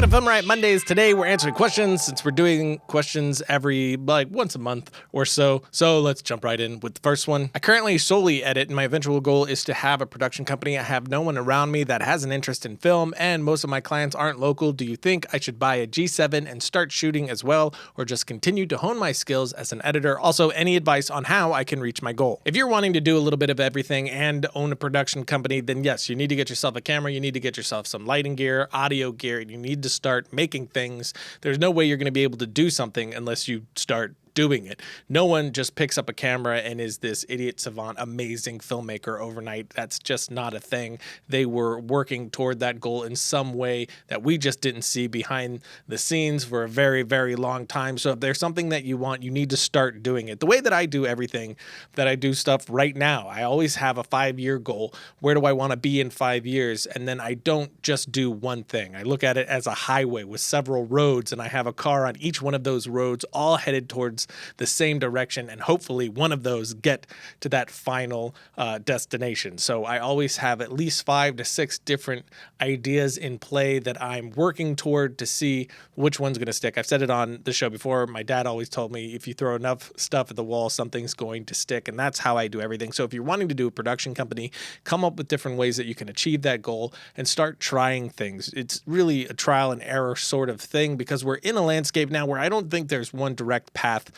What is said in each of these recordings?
Welcome to Film Riot Mondays. Today we're answering questions since we're doing questions every once a month or so. So let's jump right in with the first one. I currently solely edit and my eventual goal is to have a production company. I have no one around me that has an interest in film and most of my clients aren't local. Do you think I should buy a G7 and start shooting as well or just continue to hone my skills as an editor? Also, any advice on how I can reach my goal? If you're wanting to do a little bit of everything and own a production company, then yes, you need to get yourself a camera, you need to get yourself some lighting gear, audio gear, and you need to start making things. There's no way you're going to be able to do something unless you start doing it. No one just picks up a camera and is this idiot savant, amazing filmmaker overnight. That's just not a thing. They were working toward that goal in some way that we just didn't see behind the scenes for a very, very long time. So if there's something that you want, you need to start doing it. The way that I do everything, that I do stuff right now, I always have a 5-year goal. Where do I want to be in 5 years? And then I don't just do one thing. I look at it as a highway with several roads, and I have a car on each one of those roads, all headed towards the same direction, and hopefully one of those get to that final destination. So I always have at least 5 to 6 different ideas in play that I'm working toward to see which one's going to stick. I've said it on the show before. My dad always told me if you throw enough stuff at the wall, something's going to stick, and that's how I do everything. So if you're wanting to do a production company, come up with different ways that you can achieve that goal and start trying things. It's really a trial and error sort of thing because we're in a landscape now where I don't think there's one direct path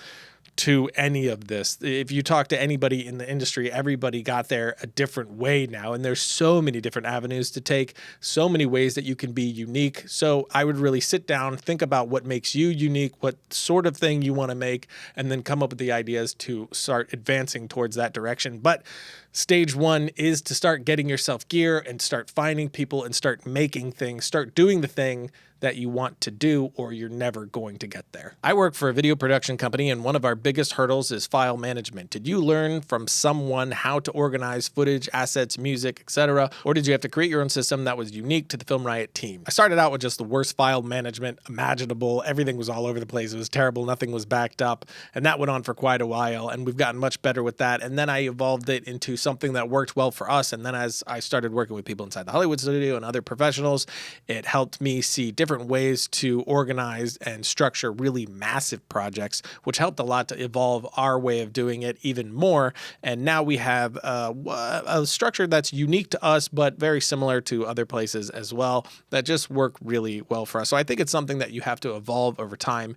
to any of this. If you talk to anybody in the industry, everybody got there a different way now, and there's so many different avenues to take, so many ways that you can be unique. So I would really sit down, think about what makes you unique, what sort of thing you want to make, and then come up with the ideas to start advancing towards that direction. But stage one is to start getting yourself gear and start finding people and start making things, start doing the thing that you want to do, or you're never going to get there. I work for a video production company, and one of our biggest hurdles is file management. Did you learn from someone how to organize footage, assets, music, etc., or did you have to create your own system that was unique to the Film Riot team? I started out with just the worst file management imaginable. Everything was all over the place. It was terrible. Nothing was backed up, and that went on for quite a while, and we've gotten much better with that. And then I evolved it into something that worked well for us, and then as I started working with people inside the Hollywood studio and other professionals, it helped me see different ways to organize and structure really massive projects, which helped a lot to evolve our way of doing it even more. And now we have a structure that's unique to us, but very similar to other places as well, that just work really well for us. So I think it's something that you have to evolve over time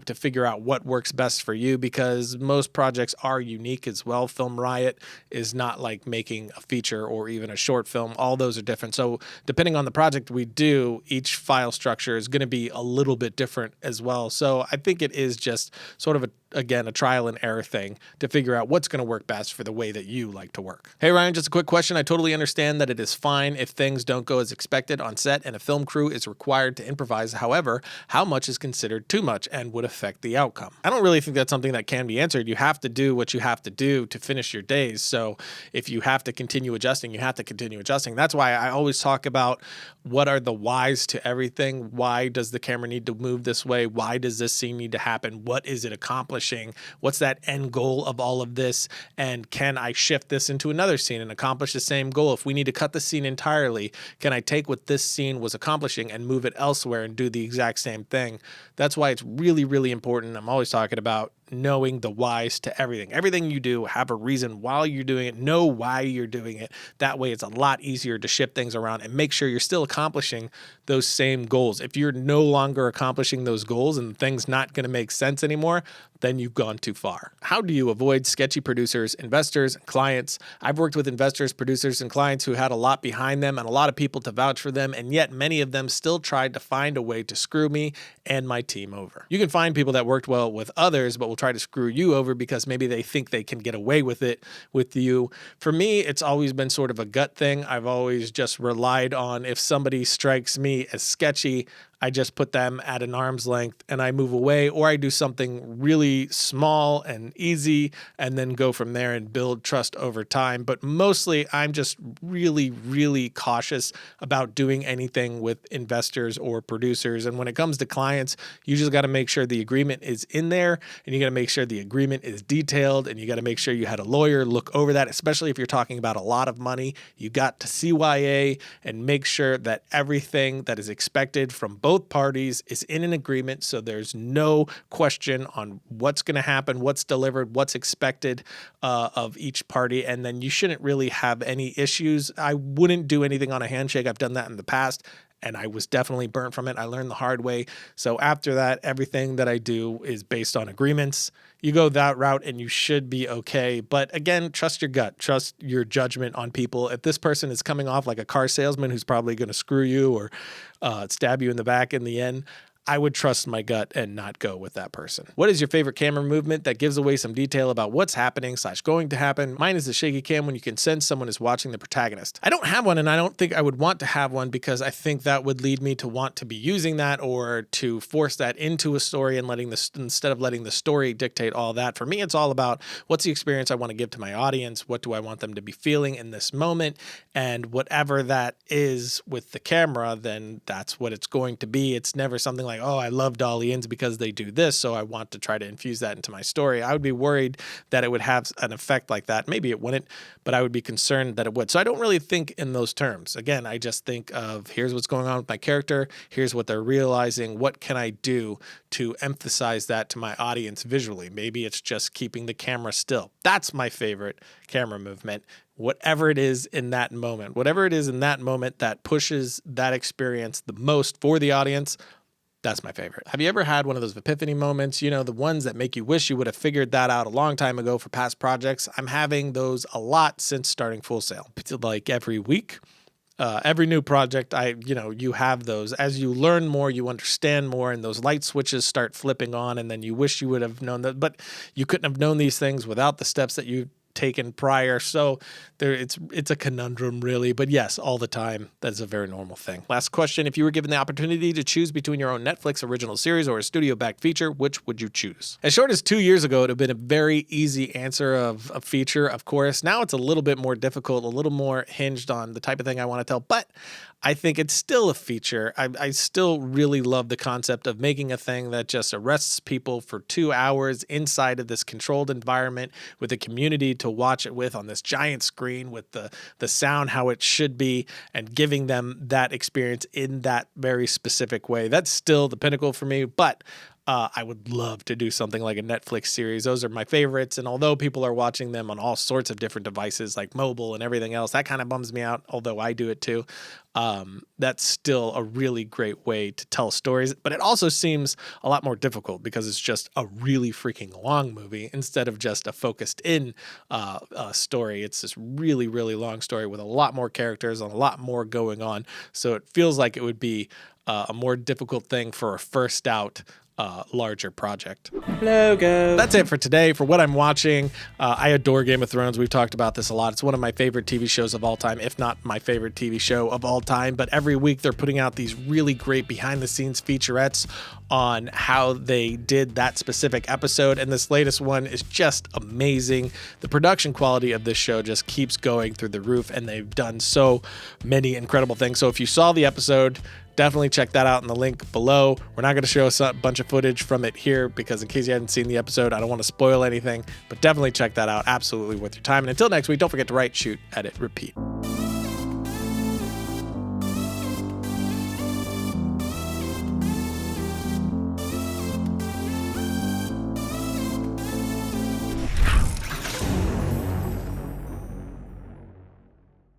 to figure out what works best for you, because most projects are unique as well. Film Riot is not like making a feature or even a short film. All those are different. So depending on the project we do, each file structure is going to be a little bit different as well. So I think it is just sort of a trial and error thing to figure out what's going to work best for the way that you like to work. Hey Ryan, just a quick question. I totally understand that it is fine if things don't go as expected on set and a film crew is required to improvise. However, how much is considered too much and would affect the outcome? I don't really think that's something that can be answered. You have to do what you have to do to finish your days. So if you have to continue adjusting, you have to continue adjusting. That's why I always talk about what are the whys to everything. Why does the camera need to move this way? Why does this scene need to happen? What is it accomplishing? What's that end goal of all of this? And can I shift this into another scene and accomplish the same goal? If we need to cut the scene entirely, can I take what this scene was accomplishing and move it elsewhere and do the exact same thing? That's why it's really, really important. I'm always talking about knowing the whys to everything. Everything you do, have a reason while you're doing it, know why you're doing it. That way it's a lot easier to shift things around and make sure you're still accomplishing those same goals. If you're no longer accomplishing those goals and things not going to make sense anymore, then you've gone too far. How do you avoid sketchy producers, investors, and clients? I've worked with investors, producers, and clients who had a lot behind them and a lot of people to vouch for them, and yet many of them still tried to find a way to screw me and my team over. You can find people that worked well with others, but will try to screw you over because maybe they think they can get away with it with you. For me, it's always been sort of a gut thing. I've always just relied on if somebody strikes me as sketchy, I just put them at an arm's length and I move away, or I do something really small and easy and then go from there and build trust over time. But mostly I'm just really, really cautious about doing anything with investors or producers. And when it comes to clients, you just got to make sure the agreement is in there, and you got to make sure the agreement is detailed, and you got to make sure you had a lawyer look over that, especially if you're talking about a lot of money. You got to CYA and make sure that everything that is expected from both both parties is in an agreement, so there's no question on what's going to happen, what's delivered, what's expected of each party, and then you shouldn't really have any issues. I wouldn't do anything on a handshake. I've done that in the past, and I was definitely burnt from it. I learned the hard way. So after that, everything that I do is based on agreements. You go that route and you should be okay. But again, trust your gut, trust your judgment on people. If this person is coming off like a car salesman who's probably going to screw you or stab you in the back in the end, I would trust my gut and not go with that person. What is your favorite camera movement that gives away some detail about what's happening / going to happen? Mine is the shaky cam when you can sense someone is watching the protagonist. I don't have one, and I don't think I would want to have one because I think that would lead me to want to be using that or to force that into a story and instead of letting the story dictate all that. For me, it's all about what's the experience I want to give to my audience? What do I want them to be feeling in this moment? And whatever that is with the camera, then that's what it's going to be. It's never something like, oh, I love dolly-ins because they do this, so I want to try to infuse that into my story. I would be worried that it would have an effect like that. Maybe it wouldn't, but I would be concerned that it would. So I don't really think in those terms. Again, I just think of here's what's going on with my character, here's what they're realizing, what can I do to emphasize that to my audience visually? Maybe it's just keeping the camera still. That's my favorite camera movement. Whatever it is in that moment, that pushes that experience the most for the audience, that's my favorite. Have you ever had one of those epiphany moments? You know, the ones that make you wish you would have figured that out a long time ago for past projects. I'm having those a lot since starting Full Sail. It's like every week, every new project, you have those. As you learn more, you understand more, and those light switches start flipping on, and then you wish you would have known that, but you couldn't have known these things without the steps that you taken prior. So it's a conundrum really, but yes, all the time. That's a very normal thing. Last question. If you were given the opportunity to choose between your own Netflix original series or a studio-backed feature, which would you choose? As short as 2 years ago, it would have been a very easy answer of a feature, of course. Now it's a little bit more difficult, a little more hinged on the type of thing I want to tell, but I think it's still a feature. I still really love the concept of making a thing that just arrests people for 2 hours inside of this controlled environment with a community to watch it with on this giant screen with the sound how it should be and giving them that experience in that very specific way. That's still the pinnacle for me, but I would love to do something like a Netflix series. Those are my favorites. And although people are watching them on all sorts of different devices like mobile and everything else, that kind of bums me out, although I do it too. That's still a really great way to tell stories. But it also seems a lot more difficult because it's just a really freaking long movie instead of just a focused in story. It's this really, really long story with a lot more characters and a lot more going on. So it feels like it would be a more difficult thing for a first out larger project. Logo. That's it for today. For what I'm watching, I adore Game of Thrones. We've talked about this a lot. It's one of my favorite TV shows of all time, if not my favorite TV show of all time. But every week they're putting out these really great behind-the-scenes featurettes on how they did that specific episode. And this latest one is just amazing. The production quality of this show just keeps going through the roof, and they've done so many incredible things. So if you saw the episode, definitely check that out in the link below. We're not going to show a bunch of footage from it here because in case you hadn't seen the episode, I don't want to spoil anything, but definitely check that out. Absolutely worth your time. And until next week, don't forget to write, shoot, edit, repeat.